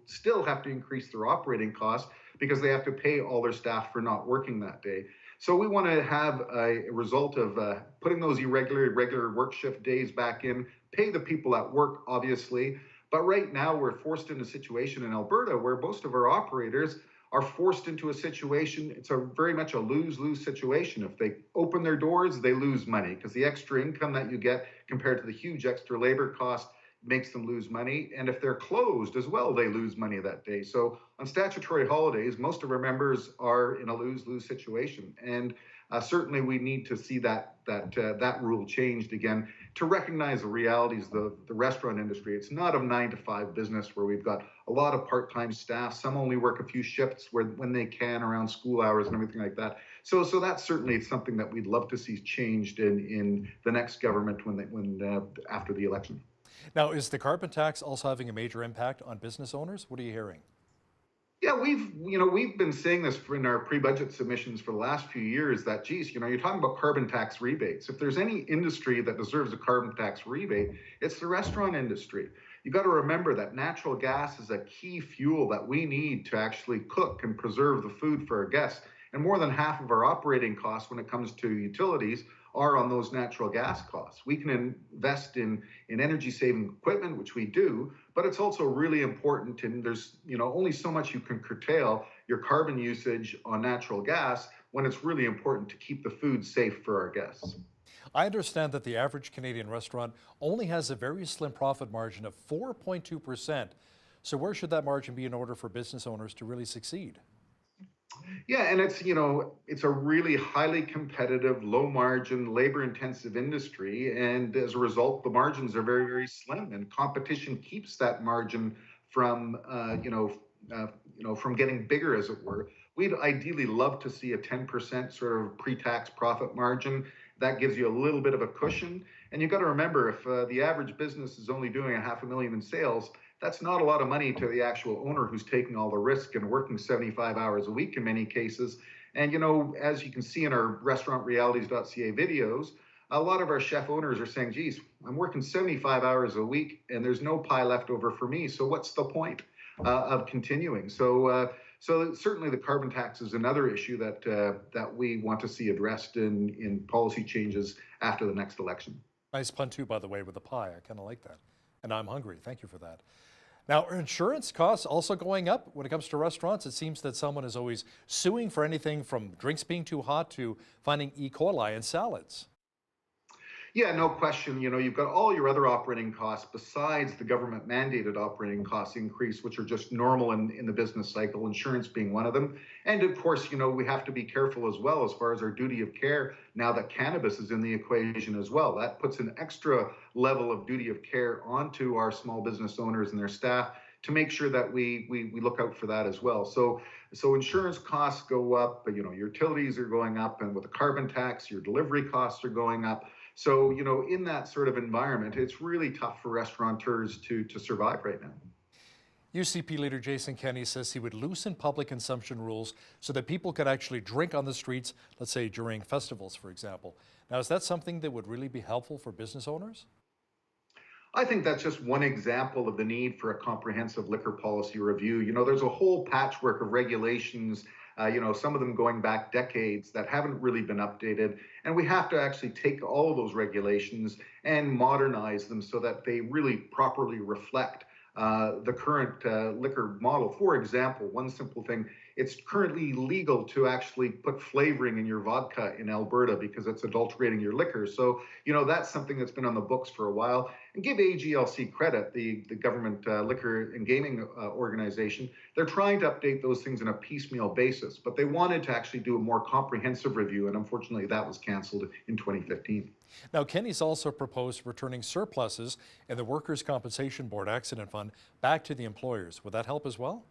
still have to increase their operating costs because they have to pay all their staff for not working that day. So we want to have a result of putting those regular work shift days back in, pay the people at work, obviously. But right now we're forced into a situation in Alberta where most of our operators are forced into a situation. It's very much a lose-lose situation. If they open their doors, they lose money because the extra income that you get compared to the huge extra labor cost makes them lose money. And if they're closed as well, they lose money that day. So on statutory holidays, most of our members are in a lose-lose situation. And certainly we need to see that rule changed again to recognize the realities of the restaurant industry. It's not a 9-to-5 business where we've got a lot of part-time staff. Some only work a few shifts when they can around school hours and everything like that. So that's certainly something that we'd love to see changed in the next government after the election. Now, is the carbon tax also having a major impact on business owners? What are you hearing? Yeah, we've been saying this in our pre-budget submissions for the last few years that, geez, you're talking about carbon tax rebates. If there's any industry that deserves a carbon tax rebate, it's the restaurant industry. You got to remember that natural gas is a key fuel that we need to actually cook and preserve the food for our guests. And more than half of our operating costs when it comes to utilities are on those natural gas costs. We can invest in energy saving equipment, which we do, but it's also really important, and there's only so much you can curtail your carbon usage on natural gas when it's really important to keep the food safe for our guests. I understand that the average Canadian restaurant only has a very slim profit margin of 4.2%. So where should that margin be in order for business owners to really succeed? Yeah, and it's a really highly competitive, low margin, labor intensive industry, and as a result, the margins are very, very slim, and competition keeps that margin from from getting bigger, as it were. We'd ideally love to see a 10% sort of pre-tax profit margin. That gives you a little bit of a cushion, and you've got to remember if the average business is only doing $500,000 in sales, that's not a lot of money to the actual owner who's taking all the risk and working 75 hours a week in many cases. And, as you can see in our restaurantrealities.ca videos, a lot of our chef owners are saying, geez, I'm working 75 hours a week and there's no pie left over for me. So what's the point of continuing? So certainly the carbon tax is another issue that we want to see addressed in policy changes after the next election. Nice pun too, by the way, with the pie. I kind of like that. And I'm hungry. Thank you for that. Now, are insurance costs also going up when it comes to restaurants? It seems that someone is always suing for anything from drinks being too hot to finding E. coli in salads. Yeah, no question. You've got all your other operating costs besides the government mandated operating cost increase, which are just normal in the business cycle, insurance being one of them. And of course, we have to be careful as well as far as our duty of care now that cannabis is in the equation as well. That puts an extra level of duty of care onto our small business owners and their staff to make sure that we look out for that as well. So insurance costs go up, but your utilities are going up, and with the carbon tax, your delivery costs are going up. So, in that sort of environment, it's really tough for restaurateurs to survive right now. UCP leader Jason Kenney says he would loosen public consumption rules so that people could actually drink on the streets, let's say during festivals, for example. Now, is that something that would really be helpful for business owners? I think that's just one example of the need for a comprehensive liquor policy review. There's a whole patchwork of regulations some of them going back decades that haven't really been updated. And we have to actually take all of those regulations and modernize them so that they really properly reflect the current liquor model. For example, one simple thing, it's currently legal to actually put flavoring in your vodka in Alberta because it's adulterating your liquor. So, that's something that's been on the books for a while. And give AGLC credit, the government liquor and gaming organization. They're trying to update those things on a piecemeal basis, but they wanted to actually do a more comprehensive review, and unfortunately that was canceled in 2015. Now, Kenny's also proposed returning surpluses in the Workers' Compensation Board Accident Fund back to the employers. Would that help as well?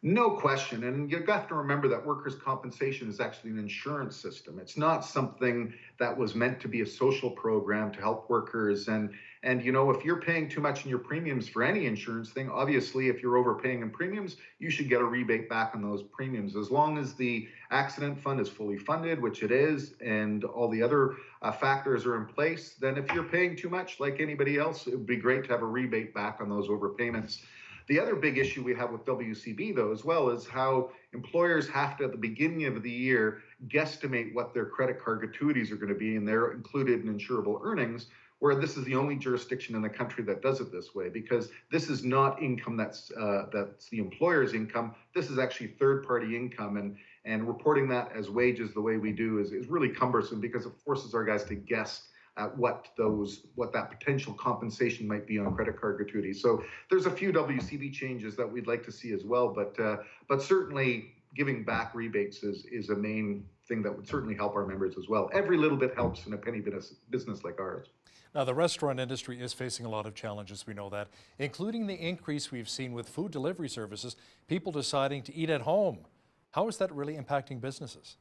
No question. And you've got to remember that workers' compensation is actually an insurance system. It's not something that was meant to be a social program to help workers. And if you're paying too much in your premiums for any insurance thing, obviously, if you're overpaying in premiums, you should get a rebate back on those premiums. As long as the accident fund is fully funded, which it is, and all the other factors are in place, then if you're paying too much like anybody else, it would be great to have a rebate back on those overpayments. The other big issue we have with WCB, though, as well, is how employers have to, at the beginning of the year, guesstimate what their credit card gratuities are going to be, and they're included in insurable earnings, where this is the only jurisdiction in the country that does it this way, because this is not income that's the employer's income. This is actually third-party income, and reporting that as wages the way we do is really cumbersome because it forces our guys to guess at what that potential compensation might be on credit card gratuity. So there's a few WCB changes that we'd like to see as well, but certainly giving back rebates is a main thing that would certainly help our members as well. Every little bit helps in a penny business like ours. Now, the restaurant industry is facing a lot of challenges, we know that, including the increase we've seen with food delivery services, people deciding to eat at home. How is that really impacting businesses?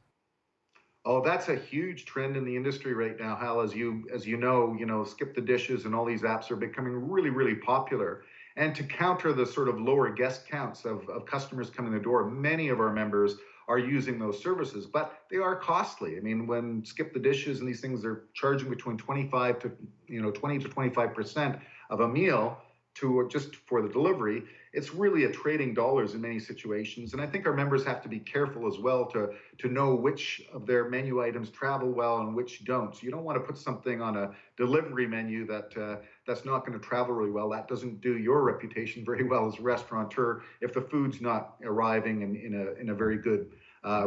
Oh, that's a huge trend in the industry right now, Hal. As you know, Skip the Dishes and all these apps are becoming really, really popular. And to counter the sort of lower guest counts of customers coming in the door, many of our members are using those services, but they are costly. I mean, when Skip the Dishes and these things are charging between 20 to 25% of a meal to just for the delivery, it's really a trading dollars in many situations. And I think our members have to be careful as well to know which of their menu items travel well and which don't. So you don't want to put something on a delivery menu that's not going to travel really well. That doesn't do your reputation very well as a restaurateur if the food's not arriving in a very good,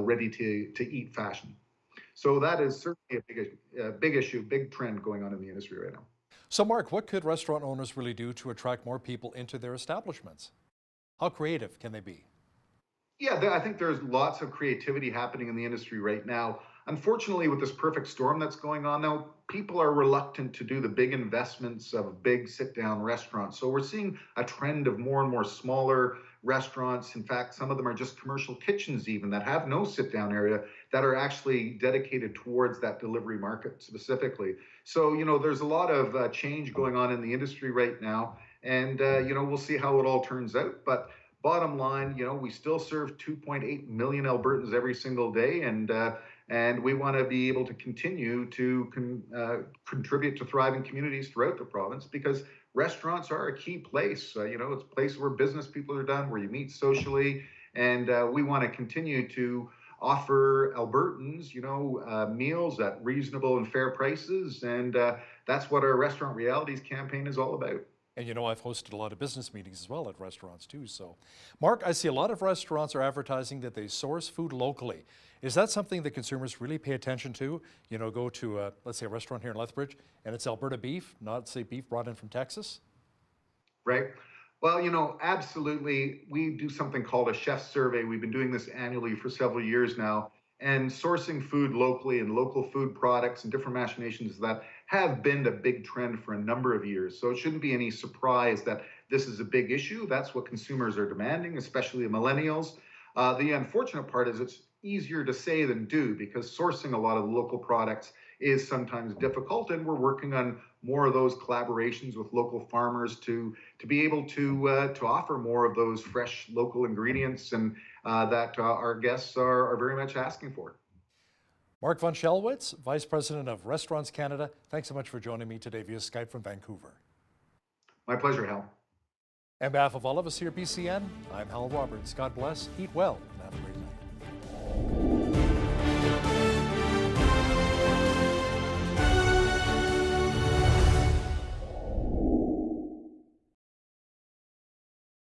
ready to eat fashion. So that is certainly a big issue, big trend going on in the industry right now. So, Mark, what could restaurant owners really do to attract more people into their establishments? How creative can they be? Yeah, I think there's lots of creativity happening in the industry right now. Unfortunately, with this perfect storm that's going on now, people are reluctant to do the big investments of big sit-down restaurants. So we're seeing a trend of more and more smaller restaurants. In fact, some of them are just commercial kitchens even that have no sit-down area that are actually dedicated towards that delivery market specifically. So, there's a lot of change going on in the industry right now. And, we'll see how it all turns out. But bottom line, we still serve 2.8 million Albertans every single day. And we want to be able to continue to contribute to thriving communities throughout the province because restaurants are a key place. It's a place where business people are done, where you meet socially. And we want to continue to offer Albertans, meals at reasonable and fair prices. And that's what our Restaurant Realities campaign is all about. And I've hosted a lot of business meetings as well at restaurants too. So, Mark, I see a lot of restaurants are advertising that they source food locally. Is that something that consumers really pay attention to? Go to, let's say, a restaurant here in Lethbridge, and it's Alberta beef, not, say, beef brought in from Texas? Right. Well, absolutely. We do something called a chef survey. We've been doing this annually for several years now. And sourcing food locally and local food products and different machinations that have been a big trend for a number of years. So it shouldn't be any surprise that this is a big issue. That's what consumers are demanding, especially millennials. The unfortunate part is it's easier to say than do because sourcing a lot of local products is sometimes difficult, and we're working on more of those collaborations with local farmers to be able to offer more of those fresh local ingredients and that our guests are very much asking for. Mark von Schelwitz, Vice President of Restaurants Canada, thanks so much for joining me today via Skype from Vancouver. My pleasure, Hal. On behalf of all of us here at BCN, I'm Hal Roberts. God bless, eat well, and have a great